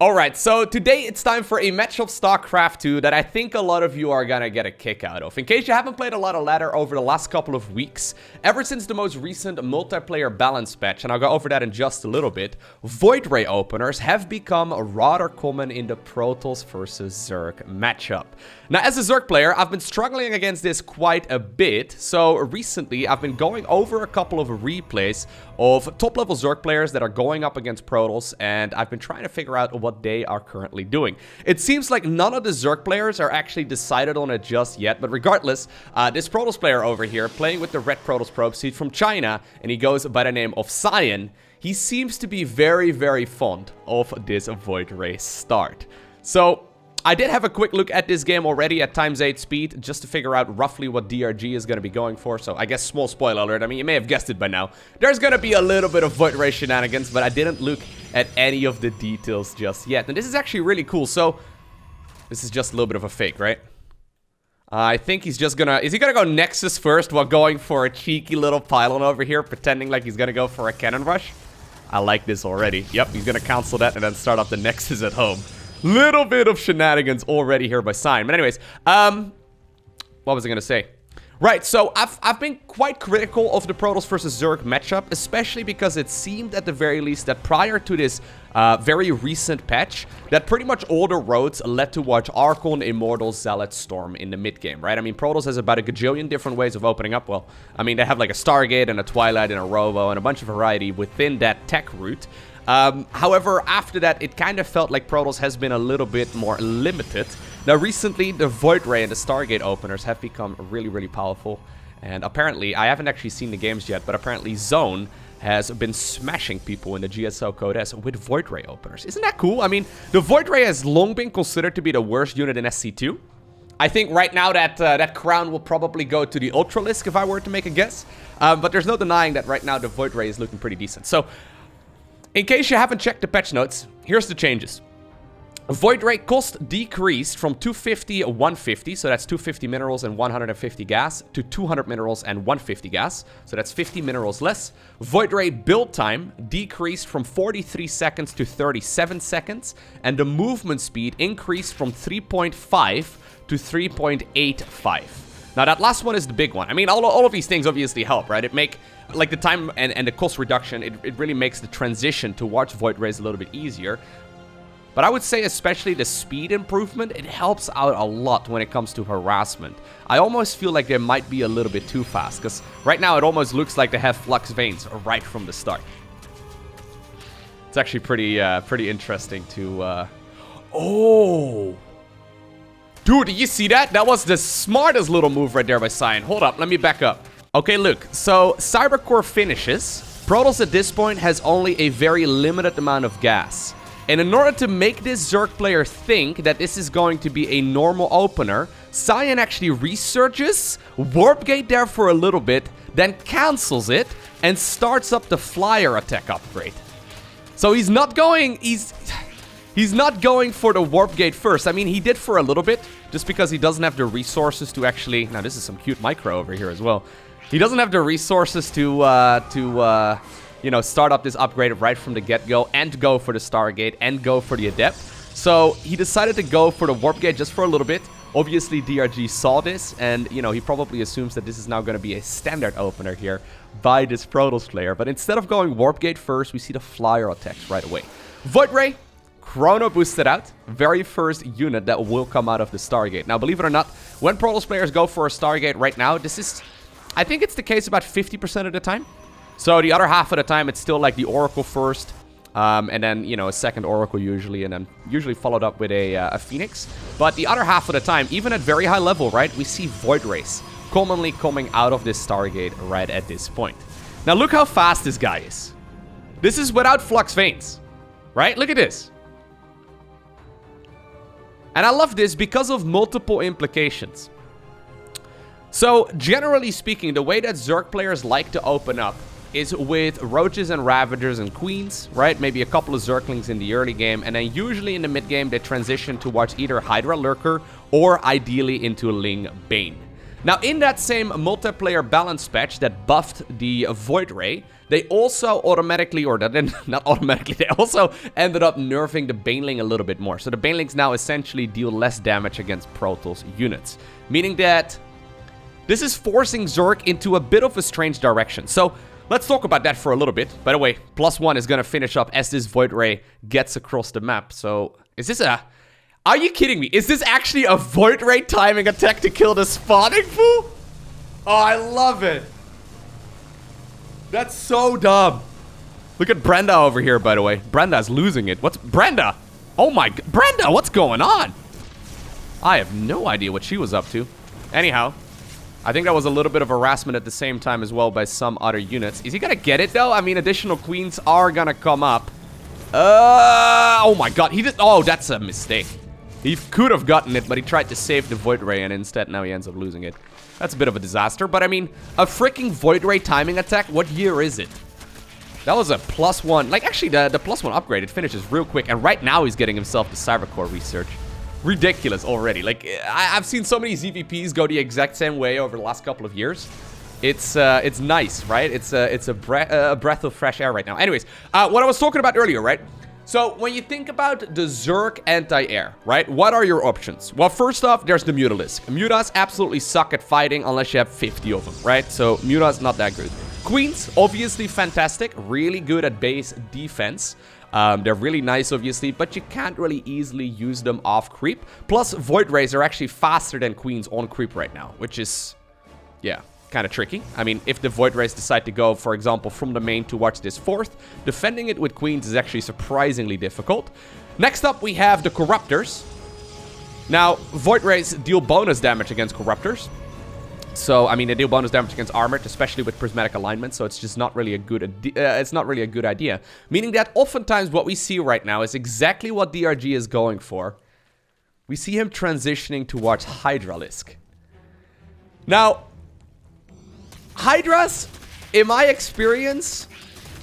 Alright, so today it's time for a match of StarCraft 2 that I think a lot of you are gonna get a kick out of. In case you haven't played a lot of ladder over the last couple of weeks, ever since the most recent multiplayer balance patch, and I'll go over that in just a little bit, Void Ray openers have become rather common in the Protoss versus Zerg matchup. Now, as a Zerg player, I've been struggling against this quite a bit, so recently I've been going over a couple of replays of top-level Zerg players that are going up against Protoss, and I've been trying to figure out what they are currently doing. It seems like none of the Zerg players are actually decided on it just yet, but regardless, this Protoss player over here, playing with the red Protoss probe, he's from China, and he goes by the name of Cyan. He seems to be very, very fond of this Void Ray start. So I did have a quick look at this game already at ×8 speed, just to figure out roughly what DRG is going to be going for. So I guess small spoiler alert, I mean, you may have guessed it by now. There's going to be a little bit of Void Ray shenanigans, but I didn't look at any of the details just yet. And this is actually really cool. So this is just a little bit of a fake, right? I think he's just gonna... Is he gonna go Nexus first while going for a cheeky little pylon over here, pretending like he's gonna go for a cannon rush? I like this already. Yep, he's gonna cancel that and then start up the Nexus at home. Little bit of shenanigans already here by Cyan. But anyways, what was I gonna say? Right, so I've been quite critical of the Protoss versus Zerg matchup, especially because it seemed at the very least that prior to this very recent patch, that pretty much all the roads led towards Archon, Immortal, Zealot, Storm in the mid-game, right? I mean, Protoss has about a gajillion different ways of opening up. Well, I mean, they have like a Stargate and a Twilight and a Robo and a bunch of variety within that tech route. However, after that, it kind of felt like Protoss has been a little bit more limited. Now, recently, the Void Ray and the Stargate openers have become really, really powerful. And apparently, I haven't actually seen the games yet, but apparently Zone has been smashing people in the GSO Code S with Void Ray openers. Isn't that cool? I mean, the Void Ray has long been considered to be the worst unit in SC2. I think right now that that crown will probably go to the Ultralisk if I were to make a guess. But there's no denying that right now the Void Ray is looking pretty decent. So, in case you haven't checked the patch notes, here's the changes. Void Ray cost decreased from 250 150, so that's 250 minerals and 150 gas, to 200 minerals and 150 gas, so that's 50 minerals less. Void Ray build time decreased from 43 seconds to 37 seconds, and the movement speed increased from 3.5 to 3.85. Now, that last one is the big one. I mean, all of these things obviously help, right? It make, like, the time and the cost reduction, it really makes the transition towards Void Rays a little bit easier. But I would say especially the speed improvement, it helps out a lot when it comes to harassment. I almost feel like they might be a little bit too fast, because right now it almost looks like they have flux veins right from the start. It's actually pretty interesting to... Oh! Dude, did you see that? That was the smartest little move right there by Cyan. Hold up, let me back up. Okay, look, so Cybercore finishes. Protoss at this point has only a very limited amount of gas. And in order to make this Zerg player think that this is going to be a normal opener, Cyan actually researches, Warp Gate there for a little bit, then cancels it, and starts up the Flyer attack upgrade. So he's not going for the Warp Gate first. I mean, he did for a little bit, just because he doesn't have the resources to actually... Now, this is some cute micro over here as well. He doesn't have the resources to you know, start up this upgrade right from the get-go and go for the Stargate and go for the Adept. So he decided to go for the Warp Gate just for a little bit. Obviously, DRG saw this, and, you know, he probably assumes that this is now going to be a standard opener here by this Protoss player. But instead of going Warp Gate first, we see the Flyer attacks right away. Void Ray, Chrono boosted out. Very first unit that will come out of the Stargate. Now, believe it or not, when Protoss players go for a Stargate right now, this is... I think it's the case about 50% of the time. So the other half of the time, it's still like the Oracle first, and then, you know, a second Oracle usually, and then usually followed up with a Phoenix. But the other half of the time, even at very high level, right, we see Void Rays commonly coming out of this Stargate right at this point. Now, look how fast this guy is. This is without Flux Veins, right? Look at this. And I love this because of multiple implications. So, generally speaking, the way that Zerg players like to open up is with Roaches and Ravagers and Queens, right? Maybe a couple of Zerglings in the early game, and then usually in the mid game, they transition towards either Hydra Lurker or ideally into Ling Bane. Now, in that same multiplayer balance patch that buffed the Void Ray, they also automatically, or that didn't, not automatically, they also ended up nerfing the Baneling a little bit more. So the Banelings now essentially deal less damage against Protoss units, meaning that this is forcing Zerg into a bit of a strange direction. So let's talk about that for a little bit. By the way, +1 is going to finish up as this Void Ray gets across the map. So is this a... Are you kidding me? Is this actually a Void Ray timing attack to kill the spawning fool? Oh, I love it. That's so dumb. Look at Brenda over here, by the way. Brenda's losing it. What's... Brenda? Oh my... Brenda, what's going on? I have no idea what she was up to. Anyhow, I think that was a little bit of harassment at the same time as well by some other units. Is he gonna get it, though? I mean, additional queens are gonna come up. Oh my god. He did... Oh, that's a mistake. He could have gotten it, but he tried to save the Void Ray, and instead now he ends up losing it. That's a bit of a disaster, but I mean, a freaking Void Ray timing attack, what year is it? That was a +1. Like, actually, the +1 upgrade, it finishes real quick, and right now he's getting himself the Cybercore research. Ridiculous already. Like, I've seen so many ZVPs go the exact same way over the last couple of years. It's nice, right? It's a breath of fresh air right now. Anyways, what I was talking about earlier, right? So, when you think about the Zerg anti-air, right? What are your options? Well, first off, there's the Mutalisk. Mutas absolutely suck at fighting unless you have 50 of them, right? So, Mutas not that good. Queens, obviously fantastic. Really good at base defense. They're really nice, obviously, but you can't really easily use them off creep. Plus, Void Rays are actually faster than Queens on creep right now, which is, yeah, kind of tricky. I mean, if the Void Rays decide to go, for example, from the main towards this fourth, defending it with Queens is actually surprisingly difficult. Next up, we have the Corruptors. Now, Void Rays deal bonus damage against Corruptors. So, I mean, they deal bonus damage against armored, especially with prismatic alignment, so it's just not really a good idea. Meaning that oftentimes what we see right now is exactly what DRG is going for. We see him transitioning towards Hydralisk. Now, Hydras, in my experience,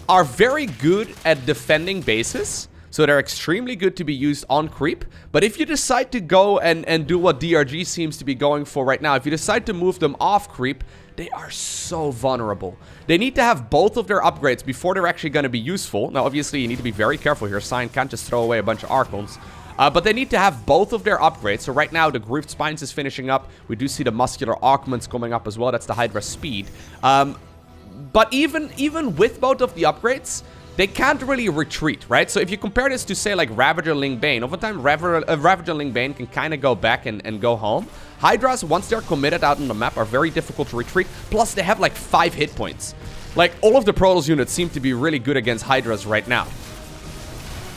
are very good at defending bases. So they're extremely good to be used on creep. But if you decide to go and do what DRG seems to be going for right now, if you decide to move them off creep, they are so vulnerable. They need to have both of their upgrades before they're actually going to be useful. Now, obviously, you need to be very careful here. Cyan can't just throw away a bunch of Archons. But they need to have both of their upgrades. So right now, the Grooved Spines is finishing up. We do see the Muscular Augments coming up as well. That's the Hydra Speed. But even with both of the upgrades, they can't really retreat, right? So if you compare this to, say, like Ravager Ling Bane, oftentimes Ravager Ling Bane can kind of go back and go home. Hydras, once they're committed out on the map, are very difficult to retreat. Plus, they have like 5 hit points. Like, all of the Protoss units seem to be really good against Hydras right now.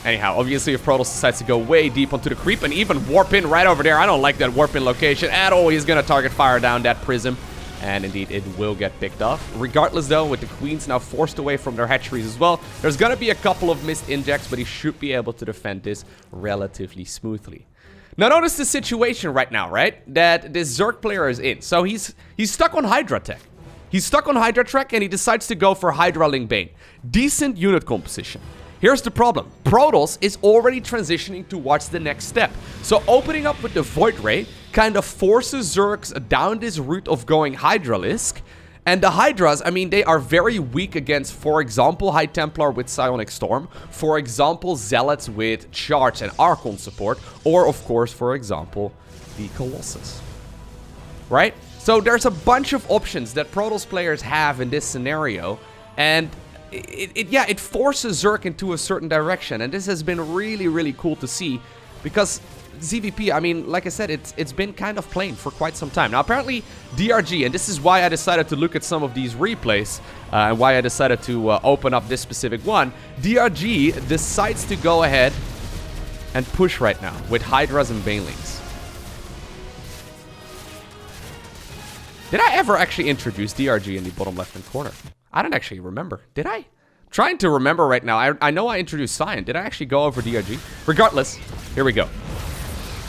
Anyhow, obviously, if Protoss decides to go way deep onto the creep and even warp in right over there, I don't like that warp in location at all. He's going to target fire down that prism. And indeed, it will get picked off. Regardless, though, with the Queens now forced away from their hatcheries as well, there's going to be a couple of missed injects, but he should be able to defend this relatively smoothly. Now, notice the situation right now, right? That this Zerg player is in. So he's stuck on Hydra Tech. He's stuck on Hydra Tech, and he decides to go for Hydra Ling Bane. Decent unit composition. Here's the problem. Protoss is already transitioning towards the next step. So opening up with the Void Ray kind of forces Zergs down this route of going Hydralisk. And the Hydras, I mean, they are very weak against, for example, High Templar with Psionic Storm. For example, Zealots with Charge and Archon support. Or, of course, for example, the Colossus. Right? So there's a bunch of options that Protoss players have in this scenario. And it forces Zerg into a certain direction, and this has been really, really cool to see, because ZVP, I mean, like I said, it's been kind of plain for quite some time. Now, apparently, DRG, and this is why I decided to look at some of these replays, and why I decided to open up this specific one, DRG decides to go ahead and push right now with Hydras and Banelings. Did I ever actually introduce DRG in the bottom left-hand corner? I don't actually remember. Did I? I'm trying to remember right now. I know I introduced Cyan. Did I actually go over DRG? Regardless, here we go.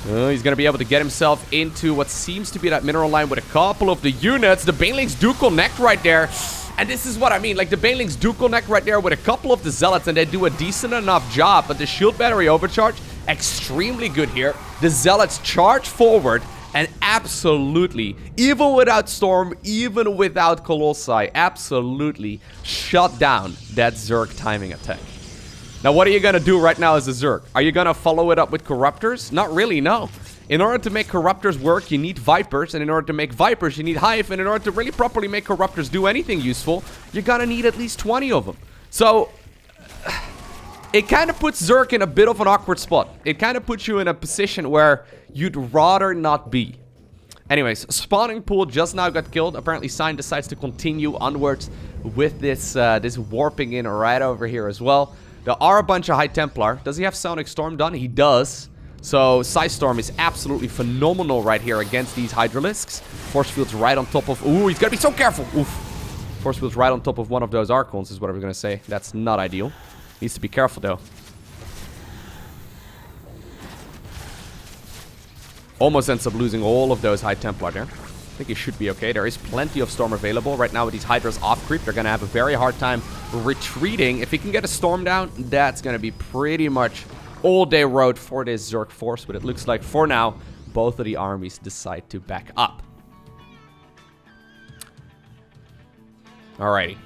He's going to be able to get himself into what seems to be that mineral line with a couple of the units. The Banelings do connect right there. And this is what I mean. Like, the Banelings do connect right there with a couple of the Zealots, and they do a decent enough job. But the shield battery overcharge, extremely good here. The Zealots charge forward and absolutely, even without Storm, even without Colossi, absolutely shut down that Zerg timing attack. Now, what are you gonna do right now as a Zerg? Are you gonna follow it up with Corruptors? Not really, no. In order to make Corruptors work, you need Vipers, and in order to make Vipers, you need Hive, and in order to really properly make Corruptors do anything useful, you're gonna need at least 20 of them. So, it kind of puts Zerg in a bit of an awkward spot. It kind of puts you in a position where you'd rather not be. Anyways, spawning pool just now got killed. Apparently, Cyan decides to continue onwards with this this warping in right over here as well. There are a bunch of High Templar. Does he have Sonic Storm done? He does. So, Storm is absolutely phenomenal right here against these Hydralisks. Force Field's right on top of... Ooh, he's got to be so careful. Oof. Force Field's right on top of one of those Archons is what I was going to say. That's not ideal. Needs to be careful, though. Almost ends up losing all of those High Templar there. I think he should be okay. There is plenty of Storm available. Right now with these Hydras off creep, they're going to have a very hard time retreating. If he can get a Storm down, that's going to be pretty much all-day road for this Zerg force. But it looks like, for now, both of the armies decide to back up. Alrighty.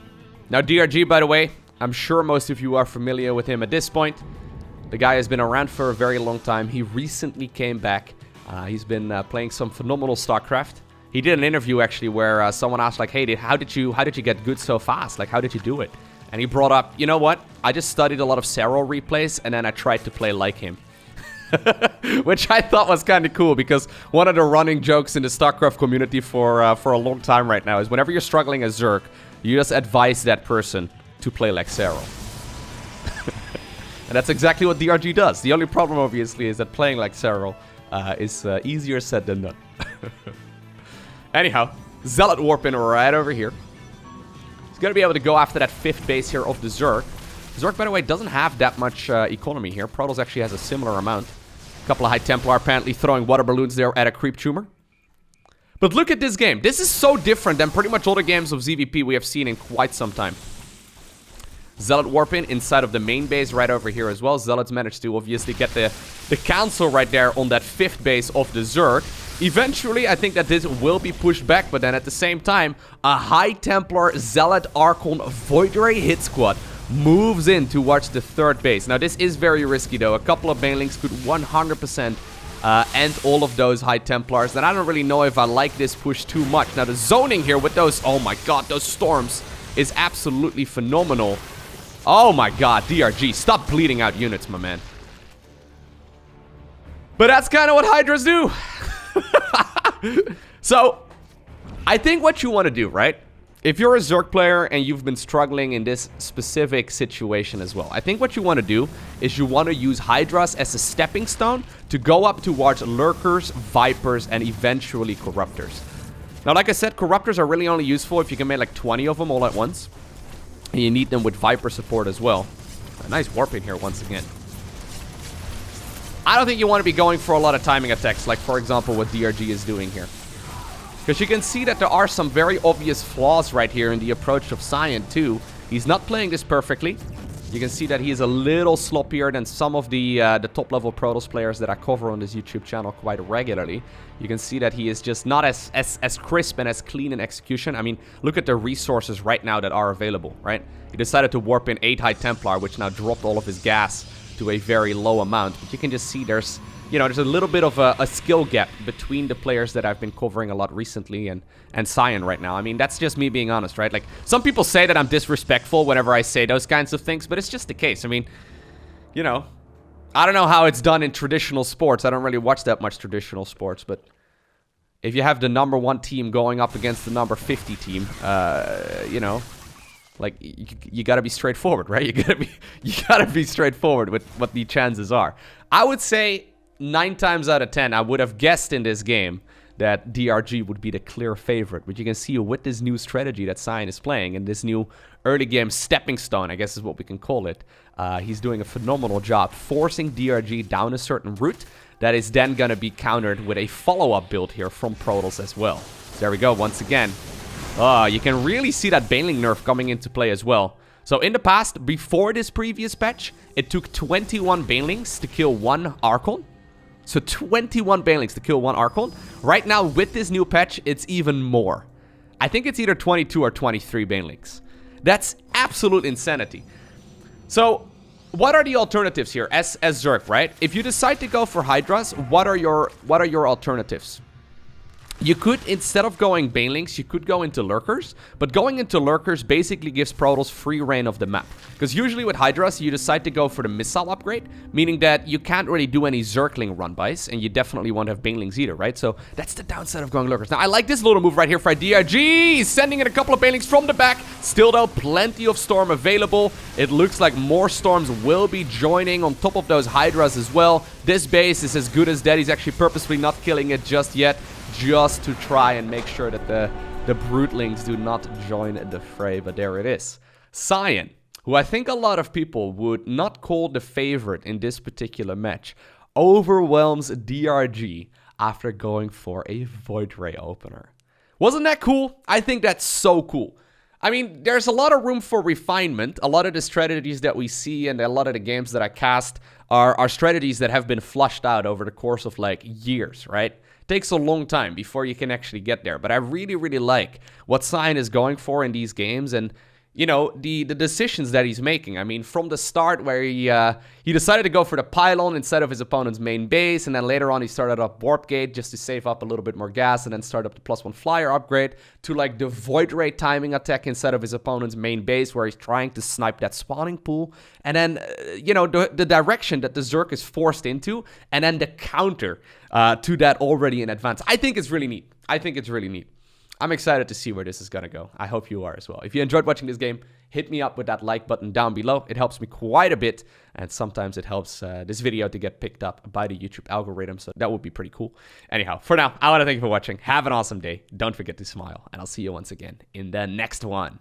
Now, DRG, by the way, I'm sure most of you are familiar with him at this point. The guy has been around for a very long time. He recently came back. He's been playing some phenomenal StarCraft. He did an interview, actually, where someone asked, like, hey, how did you get good so fast? Like, how did you do it? And he brought up, you know what? I just studied a lot of Serral replays, and then I tried to play like him. Which I thought was kind of cool, because one of the running jokes in the StarCraft community for a long time right now is whenever you're struggling as Zerg, you just advise that person to play like Serral. And that's exactly what DRG does. The only problem, obviously, is that playing like Serral is easier said than done. Anyhow, Zealot warping right over here. He's going to be able to go after that 5th base here of the Zerg. Zerg, by the way, doesn't have that much economy here. Protoss actually has a similar amount. A couple of High Templar apparently throwing water balloons there at a creep tumor. But look at this game. This is so different than pretty much all the games of ZVP we have seen in quite some time. Zealot warping inside of the main base right over here as well. Zealots managed to obviously get the council right there on that 5th base of the Zerg. Eventually, I think that this will be pushed back, but then at the same time, a High Templar Zealot Archon Void Ray hit squad moves in towards the 3rd base. Now, this is very risky, though. A couple of Banelings could 100% end all of those High Templars, and I don't really know if I like this push too much. Now, the zoning here with those, oh my god, those storms is absolutely phenomenal. Oh my god, DRG, stop bleeding out units, my man. But that's kind of what Hydras do. So, I think what you want to do, right? If you're a Zerg player and you've been struggling in this specific situation as well, I think what you want to do is you want to use Hydras as a stepping stone to go up towards Lurkers, Vipers, and eventually Corruptors. Now, like I said, Corruptors are really only useful if you can make like 20 of them all at once. And you need them with Viper support as well. A nice warping here once again. I don't think you want to be going for a lot of timing attacks, like, for example, what DRG is doing here. Because you can see that there are some very obvious flaws right here in the approach of Cyan, too. He's not playing this perfectly. You can see that he is a little sloppier than some of the top-level Protoss players that I cover on this YouTube channel quite regularly. You can see that he is just not as crisp and as clean in execution. I mean, look at the resources right now that are available, right? He decided to warp in 8 High Templar, which now dropped all of his gas to a very low amount. But you can just see there's, you know, there's a little bit of a skill gap between the players that I've been covering a lot recently and Cyan right now. I mean, that's just me being honest, right? Like, some people say that I'm disrespectful whenever I say those kinds of things, but it's just the case. I mean, you know, I don't know how it's done in traditional sports. I don't really watch that much traditional sports, but if you have the #1 team going up against the number 50 team, you know, like, you gotta be straightforward, right? You gotta be straightforward with what the chances are. I would say 9 times out of 10, I would have guessed in this game that DRG would be the clear favorite. But you can see with this new strategy that Cyan is playing, and this new early game stepping stone, I guess is what we can call it, he's doing a phenomenal job forcing DRG down a certain route that is then gonna be countered with a follow-up build here from Protoss as well. So there we go, once again. You can really see that Baneling nerf coming into play as well. So in the past, before this previous patch, it took 21 Banelings to kill 1 Archon. So 21 banelings to kill one Archon. Right now, with this new patch, it's even more. I think it's either 22 or 23 banelings. That's absolute insanity. So, what are the alternatives here as Zerg, right? If you decide to go for Hydras, what are your alternatives? You could, instead of going Banelings, you could go into Lurkers. But going into Lurkers basically gives Protoss free reign of the map. Because usually with Hydras, you decide to go for the missile upgrade. Meaning that you can't really do any Zergling run-bys. And you definitely won't have Banelings either, right? So that's the downside of going Lurkers. Now, I like this little move right here for DRG. He's sending in a couple of Banelings from the back. Still, though, plenty of Storm available. It looks like more Storms will be joining on top of those Hydras as well. This base is as good as dead. He's actually purposely not killing it just yet, just to try and make sure that the Broodlings do not join the fray. But there it is. Cyan, who I think a lot of people would not call the favorite in this particular match, overwhelms DRG after going for a Void Ray opener. Wasn't that cool? I think that's so cool. I mean, there's a lot of room for refinement. A lot of the strategies that we see and a lot of the games that I cast are strategies that have been flushed out over the course of like years, right? Takes a long time before you can actually get there. But I really, really like what Cyan is going for in these games, and you know, the decisions that he's making. I mean, from the start where he decided to go for the pylon instead of his opponent's main base, and then later on he started up Warp Gate just to save up a little bit more gas and then start up the +1 flyer upgrade, to like the Void Ray timing attack instead of his opponent's main base where he's trying to snipe that spawning pool, and then, you know, the direction that the Zerg is forced into, and then the counter to that already in advance. I think it's really neat. I think it's really neat. I'm excited to see where this is going to go. I hope you are as well. If you enjoyed watching this game, hit me up with that like button down below. It helps me quite a bit, and sometimes it helps this video to get picked up by the YouTube algorithm, so that would be pretty cool. Anyhow, for now, I want to thank you for watching. Have an awesome day. Don't forget to smile, and I'll see you once again in the next one.